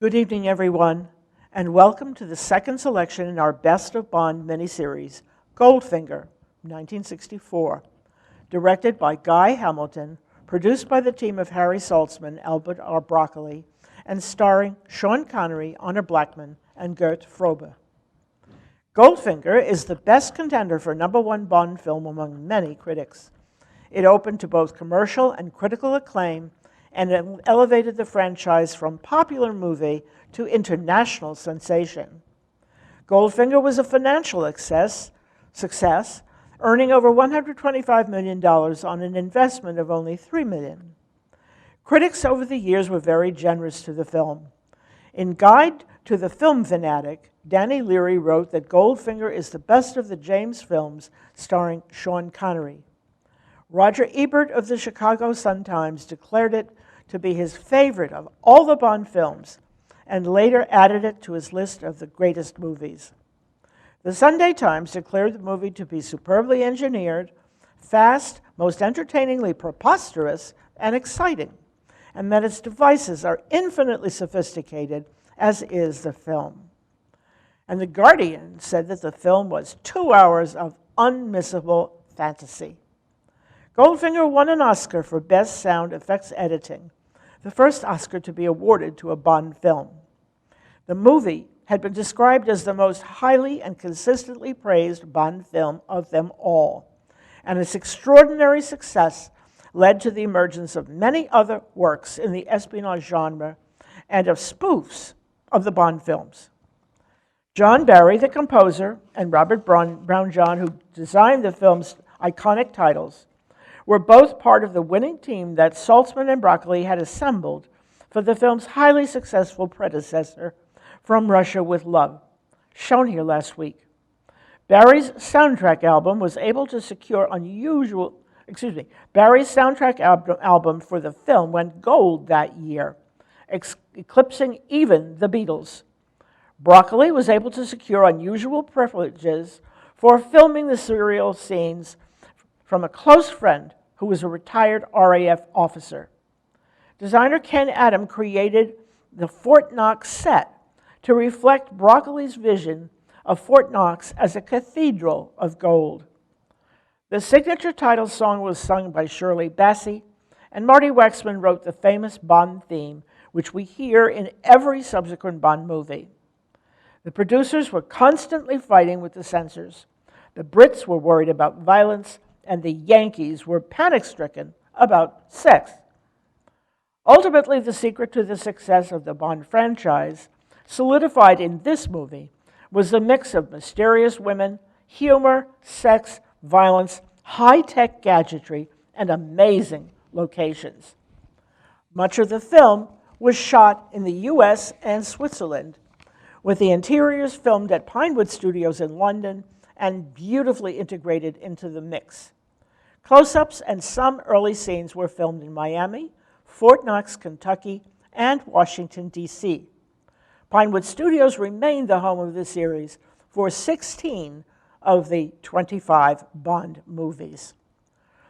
Good evening, everyone, and welcome to the second selection in our Best of Bond miniseries, Goldfinger, 1964, directed by Guy Hamilton, produced by the team of Harry Saltzman, Albert R. Broccoli, and starring Sean Connery, Honor Blackman, and Gert Frobe. Goldfinger is the best contender for #1 Bond film among many critics. It opened to both commercial and critical acclaim, and it elevated the franchise from popular movie to international sensation. Goldfinger was a financial success, earning over $125 million on an investment of only $3 million. Critics over the years were very generous to the film. In Guide to the Film Fanatic, Danny Leary wrote that Goldfinger is the best of the James films starring Sean Connery. Roger Ebert of the Chicago Sun-Times declared it to be his favorite of all the Bond films, and later added it to his list of the greatest movies. The Sunday Times declared the movie to be superbly engineered, fast, most entertainingly preposterous, and exciting, and that its devices are infinitely sophisticated, as is the film. And The Guardian said that the film was 2 hours of unmissable fantasy. Goldfinger won an Oscar for Best Sound Effects Editing, the first Oscar to be awarded to a Bond film. The movie had been described as the most highly and consistently praised Bond film of them all, and its extraordinary success led to the emergence of many other works in the espionage genre and of spoofs of the Bond films. John Barry, the composer, and Robert Brown-John, who designed the film's iconic titles, were both part of the winning team that Saltzman and Broccoli had assembled for the film's highly successful predecessor, From Russia with Love, shown here last week. Barry's soundtrack album was able to secure Barry's soundtrack album for the film went gold that year, eclipsing even the Beatles. Broccoli was able to secure unusual privileges for filming the serial scenes from a close friend who was a retired RAF officer. Designer Ken Adam created the Fort Knox set to reflect Broccoli's vision of Fort Knox as a cathedral of gold. The signature title song was sung by Shirley Bassey, and Marty Waxman wrote the famous Bond theme, which we hear in every subsequent Bond movie. The producers were constantly fighting with the censors. The Brits were worried about violence, and the Yankees were panic-stricken about sex. Ultimately, the secret to the success of the Bond franchise, solidified in this movie, was the mix of mysterious women, humor, sex, violence, high-tech gadgetry, and amazing locations. Much of the film was shot in the US and Switzerland, with the interiors filmed at Pinewood Studios in London and beautifully integrated into the mix. Close-ups and some early scenes were filmed in Miami, Fort Knox, Kentucky, and Washington, D.C. Pinewood Studios remained the home of the series for 16 of the 25 Bond movies.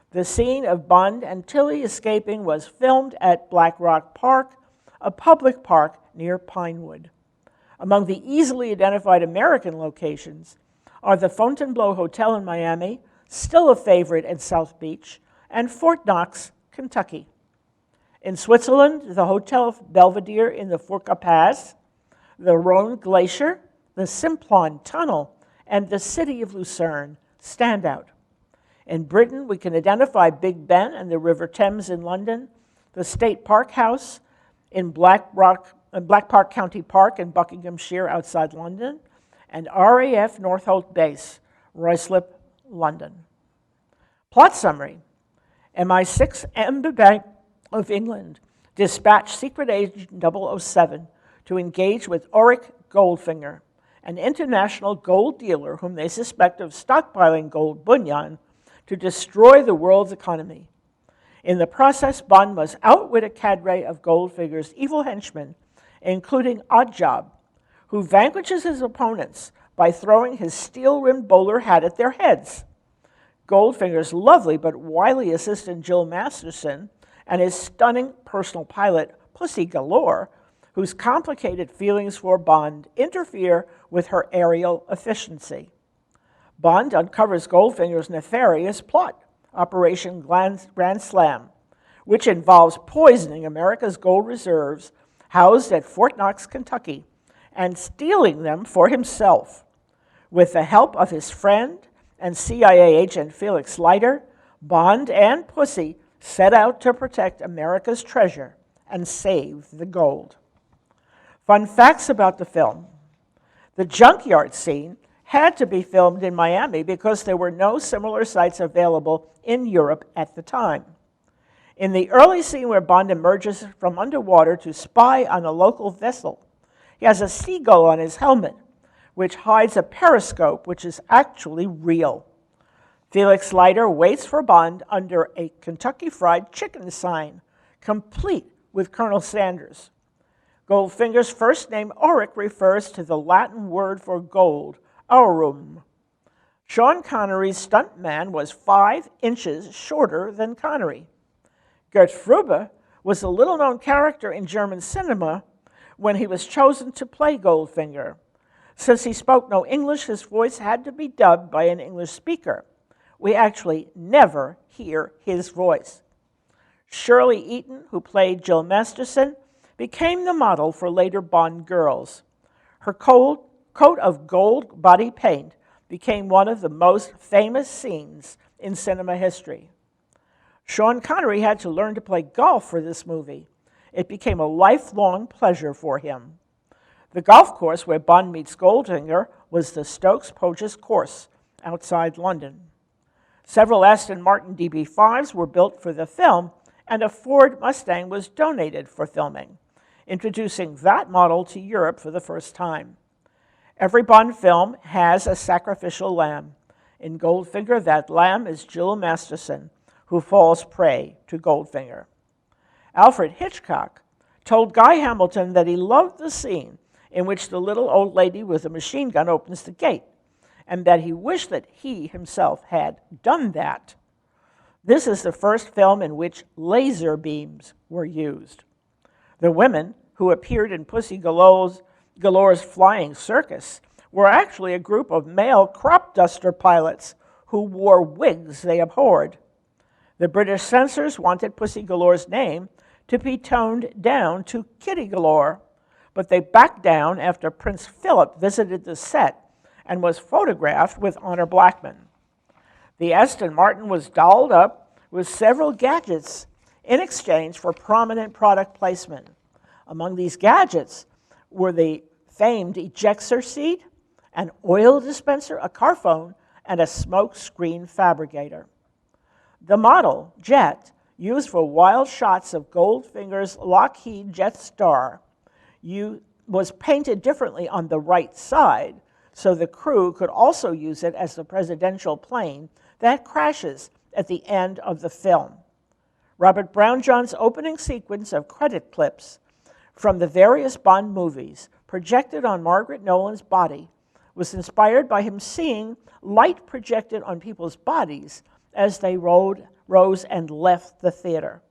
The scene of Bond and Tilly escaping was filmed at Black Rock Park, a public park near Pinewood. Among the easily identified American locations are the Fontainebleau Hotel in Miami, still a favorite in South Beach, and Fort Knox, Kentucky. In Switzerland, the Hotel Belvedere in the Furka Pass, the Rhone Glacier, the Simplon Tunnel, and the city of Lucerne stand out. In Britain, we can identify Big Ben and the River Thames in London, the State Park House in Black Park County Park in Buckinghamshire outside London, and RAF Northolt Base, Ruislip, London. Plot summary. MI6 Amber Bank of England dispatched Secret Agent 007 to engage with Ulrich Goldfinger, an international gold dealer whom they suspect of stockpiling gold bullion to destroy the world's economy. In the process, Bond must outwit a cadre of Goldfinger's evil henchmen, including Oddjob, who vanquishes his opponents by throwing his steel-rimmed bowler hat at their heads. Goldfinger's lovely but wily assistant Jill Masterson and his stunning personal pilot, Pussy Galore, whose complicated feelings for Bond interfere with her aerial efficiency. Bond uncovers Goldfinger's nefarious plot, Operation Grand Slam, which involves poisoning America's gold reserves housed at Fort Knox, Kentucky, and stealing them for himself. With the help of his friend and CIA agent Felix Leiter, Bond and Pussy set out to protect America's treasure and save the gold. Fun facts about the film. The junkyard scene had to be filmed in Miami because there were no similar sites available in Europe at the time. In the early scene where Bond emerges from underwater to spy on a local vessel, he has a seagull on his helmet, which hides a periscope, which is actually real. Felix Leiter waits for Bond under a Kentucky Fried Chicken sign, complete with Colonel Sanders. Goldfinger's first name, Auric, refers to the Latin word for gold, aurum. Sean Connery's stuntman was 5 inches shorter than Connery. Gert Frube was a little-known character in German cinema when he was chosen to play Goldfinger. Since he spoke no English, his voice had to be dubbed by an English speaker. We actually never hear his voice. Shirley Eaton, who played Jill Masterson, became the model for later Bond girls. Her coat of gold body paint became one of the most famous scenes in cinema history. Sean Connery had to learn to play golf for this movie. It became a lifelong pleasure for him. The golf course where Bond meets Goldfinger was the Stokes-Poges course outside London. Several Aston Martin DB5s were built for the film, and a Ford Mustang was donated for filming, introducing that model to Europe for the first time. Every Bond film has a sacrificial lamb. In Goldfinger, that lamb is Jill Masterson, who falls prey to Goldfinger. Alfred Hitchcock told Guy Hamilton that he loved the scene in which the little old lady with a machine gun opens the gate, and that he wished that he himself had done that. This is the first film in which laser beams were used. The women who appeared in Pussy Galore's Flying Circus were actually a group of male crop duster pilots who wore wigs they abhorred. The British censors wanted Pussy Galore's name to be toned down to Kitty Galore, but they backed down after Prince Philip visited the set and was photographed with Honor Blackman. The Aston Martin was dolled up with several gadgets in exchange for prominent product placement. Among these gadgets were the famed ejector seat, an oil dispenser, a car phone, and a smoke screen fabricator. The model, Jet, used for wild shots of Goldfinger's Lockheed Jet Star, was painted differently on the right side, so the crew could also use it as the presidential plane that crashes at the end of the film. Robert Brownjohn's opening sequence of credit clips from the various Bond movies projected on Margaret Nolan's body was inspired by him seeing light projected on people's bodies as they rose and left the theater.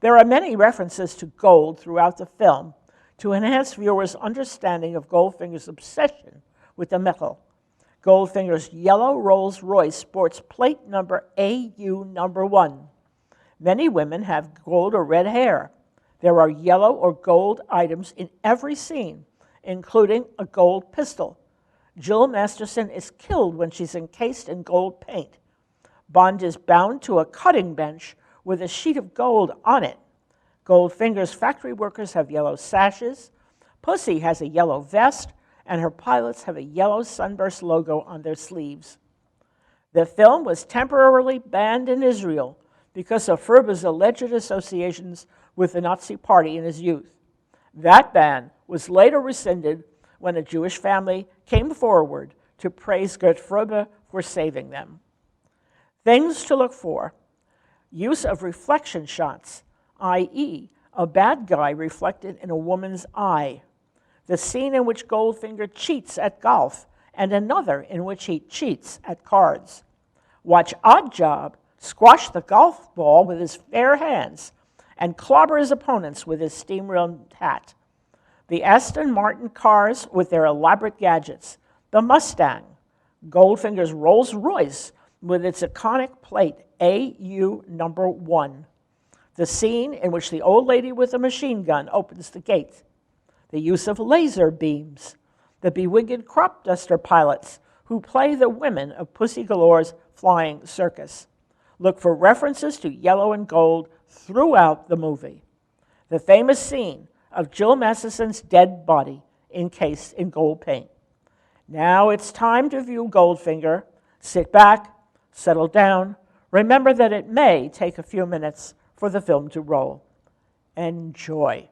There are many references to gold throughout the film to enhance viewers' understanding of Goldfinger's obsession with the metal. Goldfinger's yellow Rolls Royce sports plate number AU1. Many women have gold or red hair. There are yellow or gold items in every scene, including a gold pistol. Jill Masterson is killed when she's encased in gold paint. Bond is bound to a cutting bench with a sheet of gold on it. Goldfinger's factory workers have yellow sashes. Pussy has a yellow vest, and her pilots have a yellow sunburst logo on their sleeves. The film was temporarily banned in Israel because of Frube's alleged associations with the Nazi Party in his youth. That ban was later rescinded when a Jewish family came forward to praise Gert Frube for saving them. Things to look for: use of reflection shots, i.e., a bad guy reflected in a woman's eye. The scene in which Goldfinger cheats at golf, and another in which he cheats at cards. Watch Oddjob squash the golf ball with his bare hands and clobber his opponents with his steam-rimmed hat. The Aston Martin cars with their elaborate gadgets, the Mustang, Goldfinger's Rolls Royce with its iconic plate AU number 1, the scene in which the old lady with the machine gun opens the gate, the use of laser beams, the bewigged crop duster pilots who play the women of Pussy Galore's flying circus. Look for references to yellow and gold throughout the movie. The famous scene of Jill Matheson's dead body encased in gold paint. Now it's time to view Goldfinger. Sit back, settle down. Remember that it may take a few minutes for the film to roll. Enjoy.